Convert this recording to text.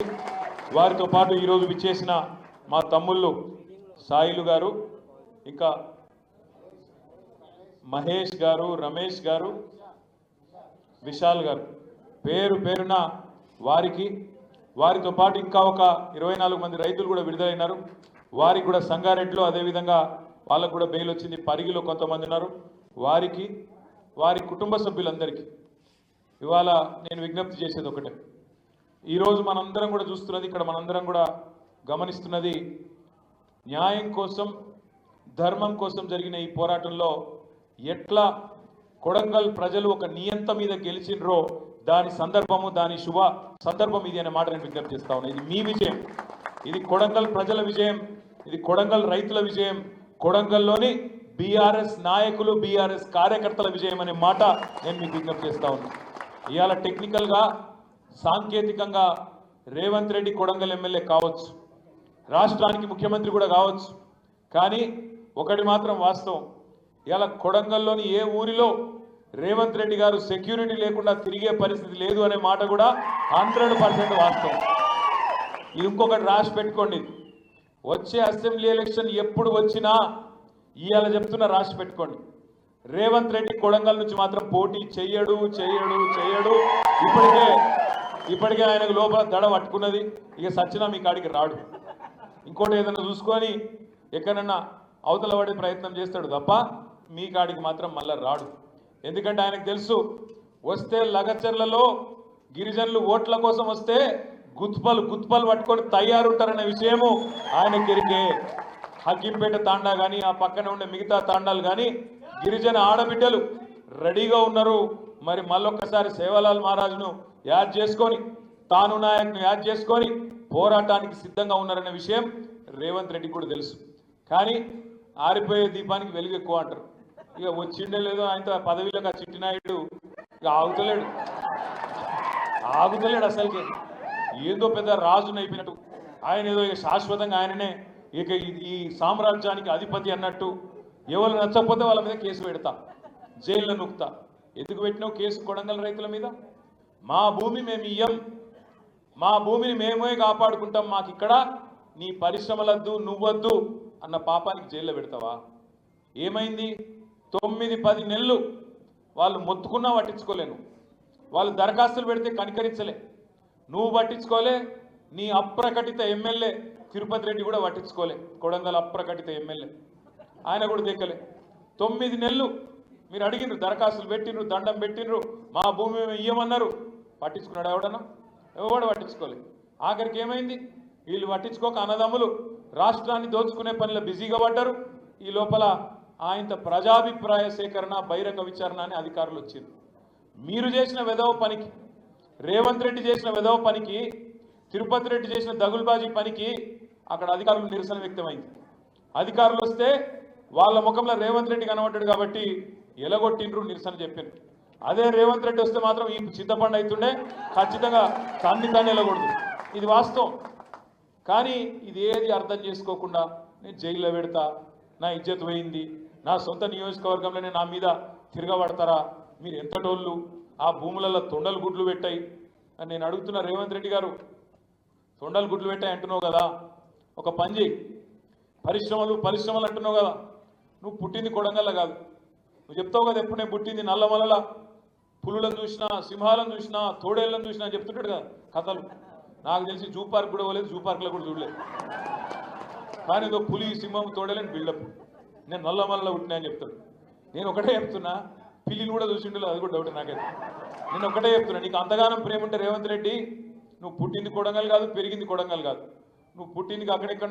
వారితో పాటు ఈరోజు విచ్చేసిన మా తమ్ముళ్ళు సాయిలు గారు, ఇంకా మహేష్ గారు, రమేష్ గారు, విశాల్ గారు, పేరు పేరున వారితో పాటు ఇంకా ఒక 24 మంది రైతులు కూడా విడుదలైనారు. వారికి కూడా సంగారెడ్డిలో అదేవిధంగా వాళ్ళకు కూడా బెయిల్ వచ్చింది. పరిగిలో కొంతమంది ఉన్నారు. వారికి వారి కుటుంబ సభ్యులందరికీ ఇవాళ నేను విజ్ఞప్తి చేసేది ఒకటే. ఈరోజు మనందరం కూడా చూస్తున్నది, ఇక్కడ మనందరం కూడా గమనిస్తున్నది, న్యాయం కోసం ధర్మం కోసం జరిగిన ఈ పోరాటంలో ఎట్లా కొడంగల్ ప్రజలు ఒక నియంత మీద గెలిచినరో దాని సందర్భము, దాని శుభ సందర్భం ఇది అనే మాట నేను విజ్ఞప్తి చేస్తా ఉన్నాను. ఇది మీ విజయం, ఇది కొడంగల్ ప్రజల విజయం, ఇది కొడంగల్ రైతుల విజయం, కొడంగల్లోని బీఆర్ఎస్ నాయకులు, బీఆర్ఎస్ కార్యకర్తల విజయం అనే మాట నేను మీకు విజ్ఞప్తి చేస్తా ఉన్నాను. ఇవాళ టెక్నికల్గా సాంకేతికంగా రేవంత్ రెడ్డి కొడంగల్ ఎమ్మెల్యే కావచ్చు, రాష్ట్రానికి ముఖ్యమంత్రి కూడా కావచ్చు, కానీ ఒకటి మాత్రం వాస్తవం, ఇవాళ కొడంగల్లోని ఏ ఊరిలో రేవంత్ రెడ్డి గారు సెక్యూరిటీ లేకుండా తిరిగే పరిస్థితి లేదు అనే మాట కూడా 100% వాస్తవం. ఇది ఇంకొకటి రాసి పెట్టుకోండి, వచ్చే అసెంబ్లీ ఎలక్షన్ ఎప్పుడు వచ్చినా ఇవాళ చెప్తున్నా రాసి పెట్టుకోండి, రేవంత్ రెడ్డి కొడంగల్ నుంచి మాత్రం పోటీ చెయ్యడు. ఇప్పటికే ఆయనకు లోపల దడ పట్టుకున్నది, ఇక సచ్చినా మీ కాడికి రాడు. ఇంకోటి ఏదైనా చూసుకొని ఎక్కడన్నా అవతల పడే ప్రయత్నం చేస్తాడు తప్ప మీ కాడికి మాత్రం మళ్ళీ రాడు. ఎందుకంటే ఆయనకు తెలుసు, వస్తే లగచర్లలో గిరిజనులు ఓట్ల కోసం వస్తే గుత్పలు పట్టుకొని తయారుంటారనే విషయము ఆయనకి ఎరికే. హకీంపేట తాండా కానీ ఆ పక్కన ఉండే మిగతా తాండాలు కానీ గిరిజన ఆడబిడ్డలు రెడీగా ఉన్నారు. మరి మళ్ళొక్కసారి సేవలాల్ మహారాజును యాద్ చేసుకొని, తాను నాయక్ను యాద్ చేసుకొని పోరాటానికి సిద్ధంగా ఉన్నారనే విషయం రేవంత్ రెడ్డి కూడా తెలుసు. కానీ ఆరిపోయే దీపానికి వెలుగు ఎక్కువ అంటారు. ఇక వచ్చిండే లేదో ఆయన పదవిలోకి ఆ చిట్టినాయుడు ఇక ఆగుతలేడు అసలుకి, ఏదో పెద్ద రాజుని అయిపోయినట్టు ఆయన ఏదో ఇక శాశ్వతంగా ఆయననే ఇక ఈ సామ్రాజ్యానికి అధిపతి అన్నట్టు. ఎవరు నచ్చకపోతే వాళ్ళ మీద కేసు పెడతా, జైల్లో నూకుతా. ఎందుకు పెట్టినావు కేసు కొడంగల్ రైతుల మీద? మా భూమి మేము ఇయ్యం, మా భూమిని మేమే కాపాడుకుంటాం, మాకు ఇక్కడ నీ పరిశ్రమలద్దు, నువ్వద్దు అన్న పాపానికి జైల్లో పెడతావా? ఏమైంది? 9-10 నెలలు వాళ్ళు మొత్తుకున్నా పట్టించుకోలేను, వాళ్ళు దరఖాస్తులు పెడితే కనికరించలే, నువ్వు పట్టించుకోలే, నీ అప్రకటిత ఎమ్మెల్యే తిరుపతి రెడ్డి కూడా పట్టించుకోలే, కొడంగల్ అప్రకటిత ఎమ్మెల్యే ఆయన కూడా దిక్కలే. 9 నెలలు మీరు అడిగినరు, దరఖాస్తులు పెట్టినరు, దండం పెట్టినరు, మా భూమి మేము ఇయ్యమన్నారు. పట్టించుకున్నాడు ఎవడన్నా? ఎవడు పట్టించుకోలే. ఆఖరికి ఏమైంది? వీళ్ళు పట్టించుకోక అన్నదమ్ములు రాష్ట్రాన్ని దోచుకునే పనిలో బిజీగా పడ్డారు. ఈ లోపల ఆయన ప్రజాభిప్రాయ సేకరణ, బహిరంగ విచారణ అని అధికారులు వచ్చారు. మీరు చేసిన వెధవ పనికి, రేవంత్ రెడ్డి చేసిన వెధవ పనికి, తిరుపతి రెడ్డి చేసిన దగుల్బాజీ పనికి అక్కడ అధికారులు నిరసన వ్యక్తమైంది. అధికారులు వస్తే వాళ్ళ ముఖంలో రేవంత్ రెడ్డి కనబడ్డాడు కాబట్టి ఎలగొట్టిండ్రు, నిరసన చెప్పారు. అదే రేవంత్ రెడ్డి వస్తే మాత్రం ఈ చింతపండు అవుతుండే, ఖచ్చితంగా తన్ని ఎలగొడదు. ఇది వాస్తవం. కానీ ఇది ఏది అర్థం చేసుకోకుండా నేను జైల్లో పెడతా, నా ఇజ్జత్ పోయింది, నా సొంత నియోజకవర్గంలోనే నా మీద తిరగబడతారా, మీరు ఎంతటోళ్ళు, ఆ భూములలో తొండలు గుడ్లు పెట్టాయి అని నేను అడుగుతున్నా. రేవంత్ రెడ్డి గారు, తొండలు గుడ్లు పెట్టాయి అంటున్నావు కదా, ఒక పని చేయి, పరిశ్రమలు అంటున్నావు కదా, నువ్వు పుట్టింది కొడంగల్ల కాదు, నువ్వు చెప్తావు కదా ఎప్పుడు నేను పుట్టింది నల్లమల్ల, పులులను చూసినా, సింహాలను చూసినా, తోడేళ్ళను చూసినా అని చెప్తుంటాడు కదా కథలు. నాకు తెలిసి జూ పార్క్ కూడా పోలేదు, జూ పార్క్లో కూడా చూడలేదు. కానీ ఏదో పులి, సింహం, తోడేళ్ళని బిల్డప్, నేను నల్లమల్ల పుట్టినా అని చెప్తాడు. నేను ఒకటే చెప్తున్నా, పిల్లిని కూడా చూసిండు, అది కూడా డౌట్ నాకైతే. నేను ఒకటే చెప్తున్నా, నీకు అంతగానం ప్రేమ ఉంటే రేవంత్ రెడ్డి, నువ్వు పుట్టింది కొడంగల్ కాదు, పెరిగింది కొడంగల్ కాదు, నువ్వు పుట్టింది అక్కడెక్కడో